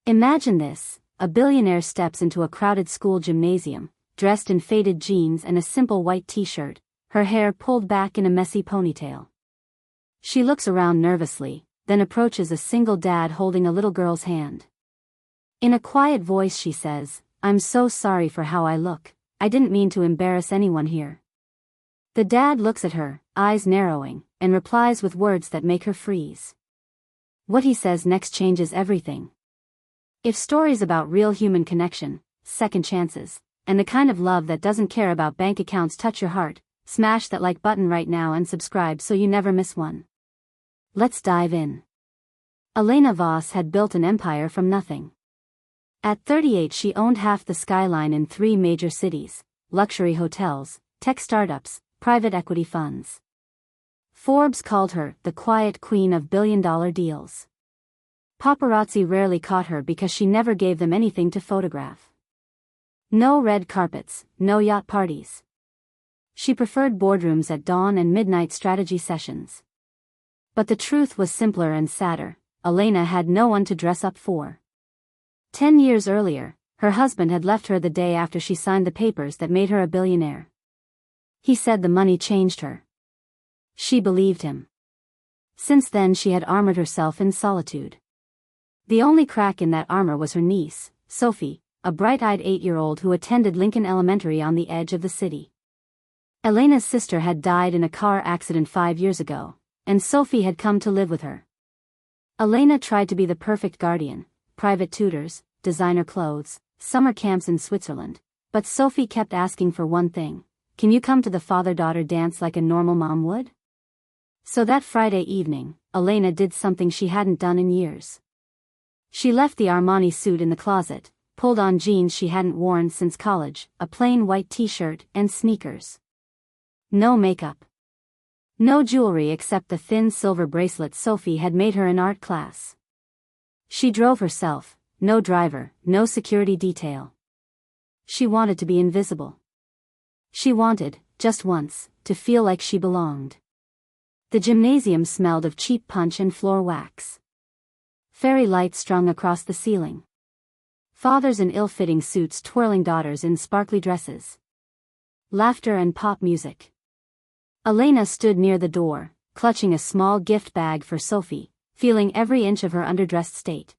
Imagine this, a billionaire steps into a crowded school gymnasium, dressed in faded jeans and a simple white t-shirt, her hair pulled back in a messy ponytail. She looks around nervously, then approaches a single dad holding a little girl's hand. In a quiet voice she says, "I'm so sorry for how I look, I didn't mean to embarrass anyone here." The dad looks at her, eyes narrowing, and replies with words that make her freeze. What he says next changes everything. If stories about real human connection, second chances, and the kind of love that doesn't care about bank accounts touch your heart, smash that like button right now and subscribe so you never miss one. Let's dive in. Elena Voss had built an empire from nothing. At 38 she owned half the skyline in 3 major cities, luxury hotels, tech startups, private equity funds. Forbes called her the quiet queen of billion-dollar deals. Paparazzi rarely caught her because she never gave them anything to photograph. No red carpets, no yacht parties. She preferred boardrooms at dawn and midnight strategy sessions. But the truth was simpler and sadder. Elena had no one to dress up for. 10 years earlier, her husband had left her the day after she signed the papers that made her a billionaire. He said the money changed her. She believed him. Since then she had armored herself in solitude. The only crack in that armor was her niece, Sophie, a bright-eyed 8-year-old who attended Lincoln Elementary on the edge of the city. Elena's sister had died in a car accident 5 years ago, and Sophie had come to live with her. Elena tried to be the perfect guardian, private tutors, designer clothes, summer camps in Switzerland, but Sophie kept asking for one thing: can you come to the father-daughter dance like a normal mom would? So that Friday evening, Elena did something she hadn't done in years. She left the Armani suit in the closet, pulled on jeans she hadn't worn since college, a plain white t-shirt, and sneakers. No makeup. No jewelry except the thin silver bracelet Sophie had made her in art class. She drove herself, no driver, no security detail. She wanted to be invisible. She wanted, just once, to feel like she belonged. The gymnasium smelled of cheap punch and floor wax. Fairy lights strung across the ceiling. Fathers in ill-fitting suits twirling daughters in sparkly dresses. Laughter and pop music. Elena stood near the door, clutching a small gift bag for Sophie, feeling every inch of her underdressed state.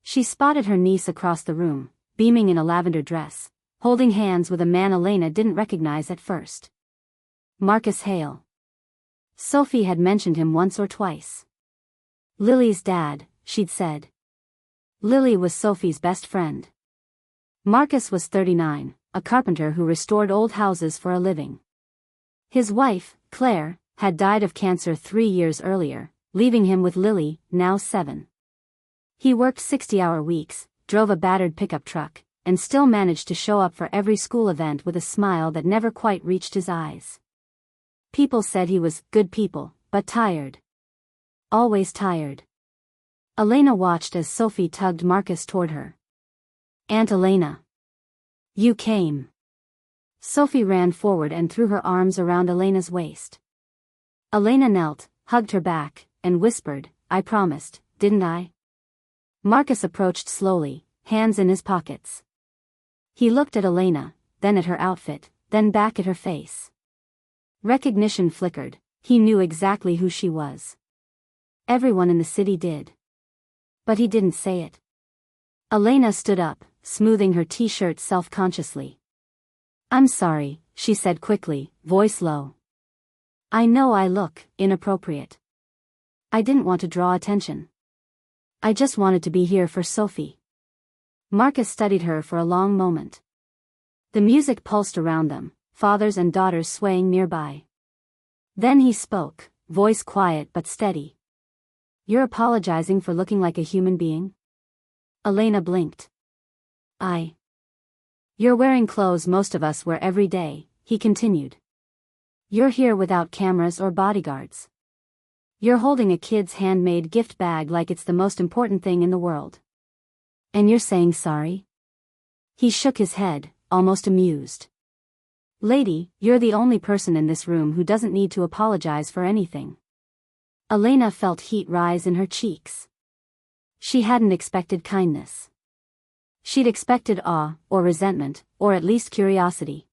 She spotted her niece across the room, beaming in a lavender dress, holding hands with a man Elena didn't recognize at first. Marcus Hale. Sophie had mentioned him once or twice. Lily's dad, she'd said. Lily was Sophie's best friend. Marcus was 39, a carpenter who restored old houses for a living. His wife, Claire, had died of cancer 3 years earlier, leaving him with Lily, now 7. He worked 60-hour weeks, drove a battered pickup truck, and still managed to show up for every school event with a smile that never quite reached his eyes. People said he was good people, but tired. Always tired. Elena watched as Sophie tugged Marcus toward her. "Aunt Elena. You came." Sophie ran forward and threw her arms around Elena's waist. Elena knelt, hugged her back, and whispered, "I promised, didn't I?" Marcus approached slowly, hands in his pockets. He looked at Elena, then at her outfit, then back at her face. Recognition flickered. He knew exactly who she was. Everyone in the city did. But he didn't say it. Elena stood up, smoothing her t-shirt self-consciously. "I'm sorry," she said quickly, voice low. "I know I look inappropriate. I didn't want to draw attention. I just wanted to be here for Sophie." Marcus studied her for a long moment. The music pulsed around them, fathers and daughters swaying nearby. Then he spoke, voice quiet but steady. "You're apologizing for looking like a human being?" Elena blinked. You're wearing clothes most of us wear every day," he continued. "You're here without cameras or bodyguards. You're holding a kid's handmade gift bag like it's the most important thing in the world. And you're saying sorry?" He shook his head, almost amused. "Lady, you're the only person in this room who doesn't need to apologize for anything." Elena felt heat rise in her cheeks. She hadn't expected kindness. She'd expected awe, or resentment, or at least curiosity.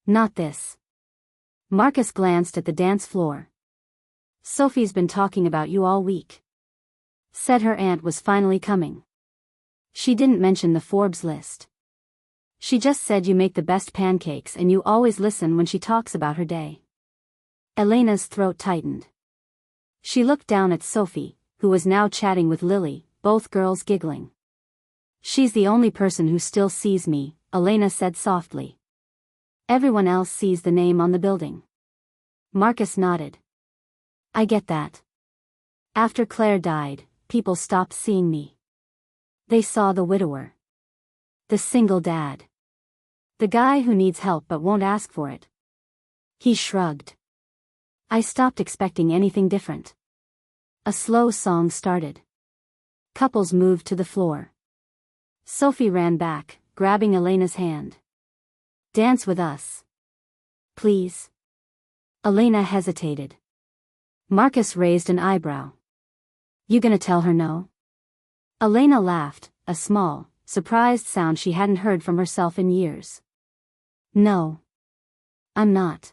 Not this. Marcus glanced at the dance floor. Sophie's been talking about you all week. Said her aunt was finally coming. She didn't mention the Forbes list. She just said you make the best pancakes and you always listen when she talks about her day. Elena's throat tightened. She looked down at Sophie, who was now chatting with Lily, both girls giggling. She's the only person who still sees me, Elena said softly. Everyone else sees the name on the building. Marcus nodded. I get that. After Claire died, people stopped seeing me. They saw the widower. The single dad. The guy who needs help but won't ask for it. He shrugged. I stopped expecting anything different. A slow song started. Couples moved to the floor. Sophie ran back, grabbing Elena's hand. Dance with us. Please. Elena hesitated. Marcus raised an eyebrow. You gonna tell her no? Elena laughed, a small, surprised sound she hadn't heard from herself in years. No. I'm not.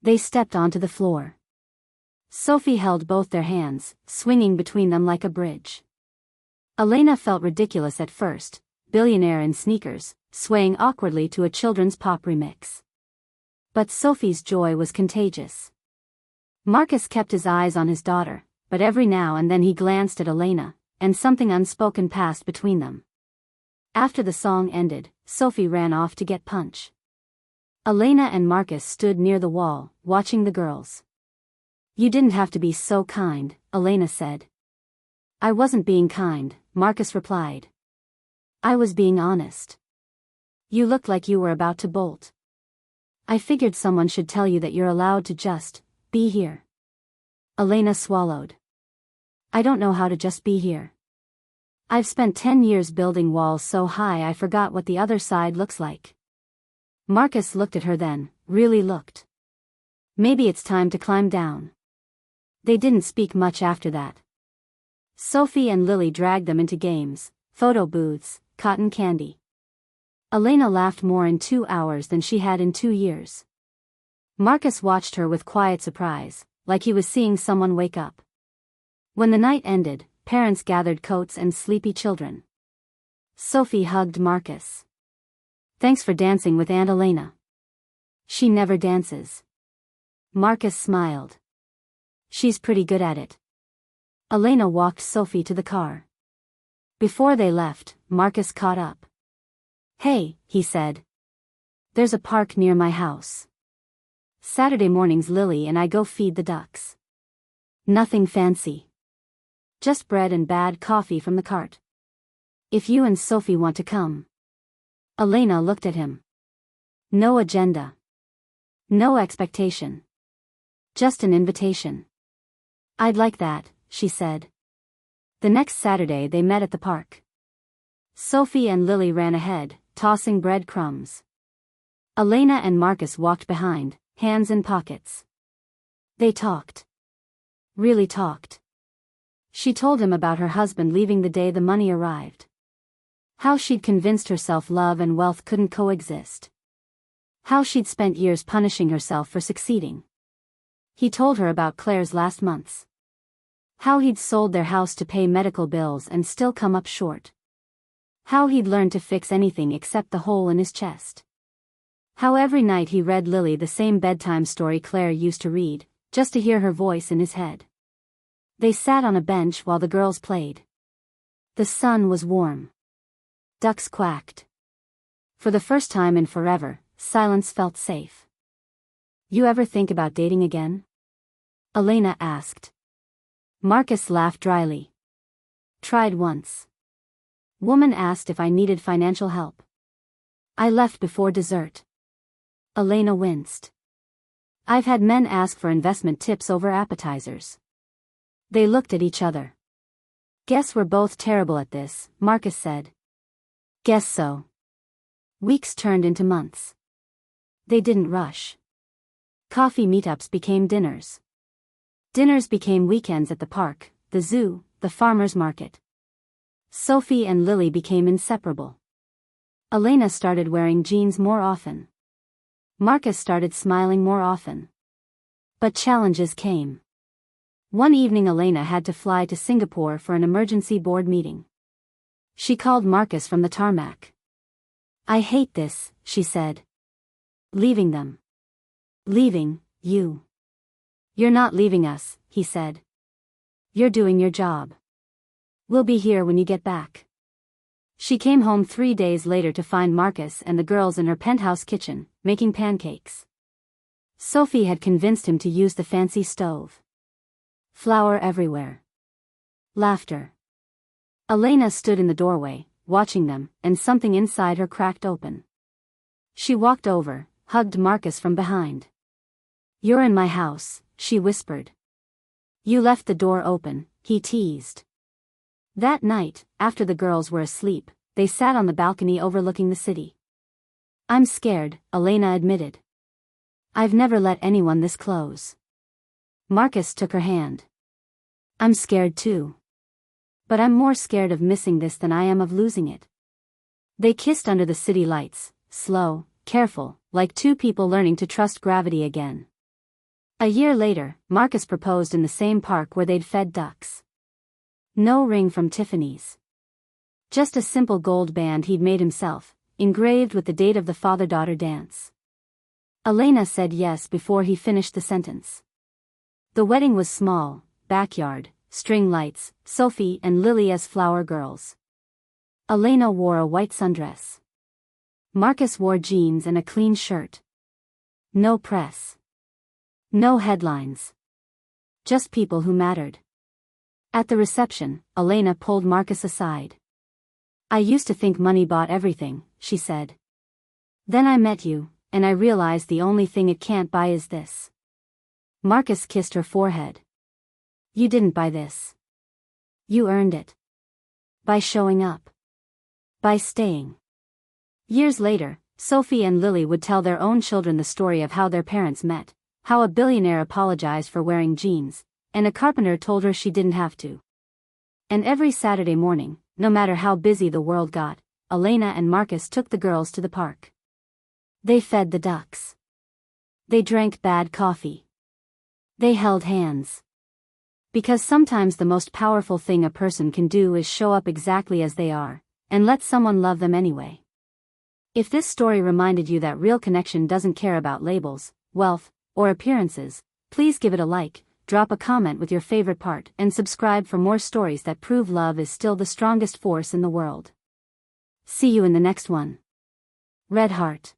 They stepped onto the floor. Sophie held both their hands, swinging between them like a bridge. Elena felt ridiculous at first, Billionaire in sneakers, swaying awkwardly to a children's pop remix. But Sophie's joy was contagious. Marcus kept his eyes on his daughter, but every now and then he glanced at Elena, and something unspoken passed between them. After the song ended, Sophie ran off to get punch. Elena and Marcus stood near the wall, watching the girls. You didn't have to be so kind, Elena said. I wasn't being kind, Marcus replied. I was being honest. You looked like you were about to bolt. I figured someone should tell you that you're allowed to just be here. Elena swallowed. I don't know how to just be here. I've spent 10 years building walls so high I forgot what the other side looks like. Marcus looked at her then, really looked. Maybe it's time to climb down. They didn't speak much after that. Sophie and Lily dragged them into games, photo booths, cotton candy. Elena laughed more in 2 hours than she had in 2 years. Marcus watched her with quiet surprise, like he was seeing someone wake up. When the night ended, parents gathered coats and sleepy children. Sophie hugged Marcus. Thanks for dancing with Aunt Elena. She never dances. Marcus smiled. She's pretty good at it. Elena walked Sophie to the car. Before they left, Marcus caught up. Hey, he said. There's a park near my house. Saturday mornings Lily and I go feed the ducks. Nothing fancy. Just bread and bad coffee from the cart. If you and Sophie want to come. Elena looked at him. No agenda. No expectation. Just an invitation. I'd like that, she said. The next Saturday they met at the park. Sophie and Lily ran ahead, tossing bread crumbs. Elena and Marcus walked behind, hands in pockets. They talked. Really talked. She told him about her husband leaving the day the money arrived. How she'd convinced herself love and wealth couldn't coexist. How she'd spent years punishing herself for succeeding. He told her about Claire's last months. How he'd sold their house to pay medical bills and still come up short. How he'd learned to fix anything except the hole in his chest. How every night he read Lily the same bedtime story Claire used to read, just to hear her voice in his head. They sat on a bench while the girls played. The sun was warm. Ducks quacked. For the first time in forever, silence felt safe. You ever think about dating again? Elena asked. Marcus laughed dryly. Tried once. Woman asked if I needed financial help. I left before dessert. Elena winced. I've had men ask for investment tips over appetizers. They looked at each other. Guess we're both terrible at this, Marcus said. Guess so. Weeks turned into months. They didn't rush. Coffee meetups became dinners. Dinners became weekends at the park, the zoo, the farmer's market. Sophie and Lily became inseparable. Elena started wearing jeans more often. Marcus started smiling more often. But challenges came. One evening Elena had to fly to Singapore for an emergency board meeting. She called Marcus from the tarmac. "I hate this," she said. "Leaving them." "Leaving, you?" "You're not leaving us," he said. "You're doing your job. We'll be here when you get back." She came home 3 days later to find Marcus and the girls in her penthouse kitchen, making pancakes. Sophie had convinced him to use the fancy stove. Flour everywhere. Laughter. Elena stood in the doorway, watching them, and something inside her cracked open. She walked over, hugged Marcus from behind. "You're in my house," she whispered. "You left the door open," he teased. That night, after the girls were asleep, they sat on the balcony overlooking the city. "I'm scared," Elena admitted. "I've never let anyone this close." Marcus took her hand. "I'm scared too. But I'm more scared of missing this than I am of losing it." They kissed under the city lights, slow, careful, like two people learning to trust gravity again. A year later, Marcus proposed in the same park where they'd fed ducks. No ring from Tiffany's. Just a simple gold band he'd made himself, engraved with the date of the father-daughter dance. Elena said yes before he finished the sentence. The wedding was small, backyard, string lights, Sophie and Lily as flower girls. Elena wore a white sundress. Marcus wore jeans and a clean shirt. No press. No headlines. Just people who mattered. At the reception, Elena pulled Marcus aside. "I used to think money bought everything," she said. "Then I met you, and I realized the only thing it can't buy is this." Marcus kissed her forehead. "You didn't buy this. You earned it. By showing up. By staying." Years later, Sophie and Lily would tell their own children the story of how their parents met, how a billionaire apologized for wearing jeans, and a carpenter told her she didn't have to. And every Saturday morning, no matter how busy the world got, Elena and Marcus took the girls to the park. They fed the ducks. They drank bad coffee. They held hands. Because sometimes the most powerful thing a person can do is show up exactly as they are, and let someone love them anyway. If this story reminded you that real connection doesn't care about labels, wealth, or appearances, please give it a like, drop a comment with your favorite part, and subscribe for more stories that prove love is still the strongest force in the world. See you in the next one. Red Heart.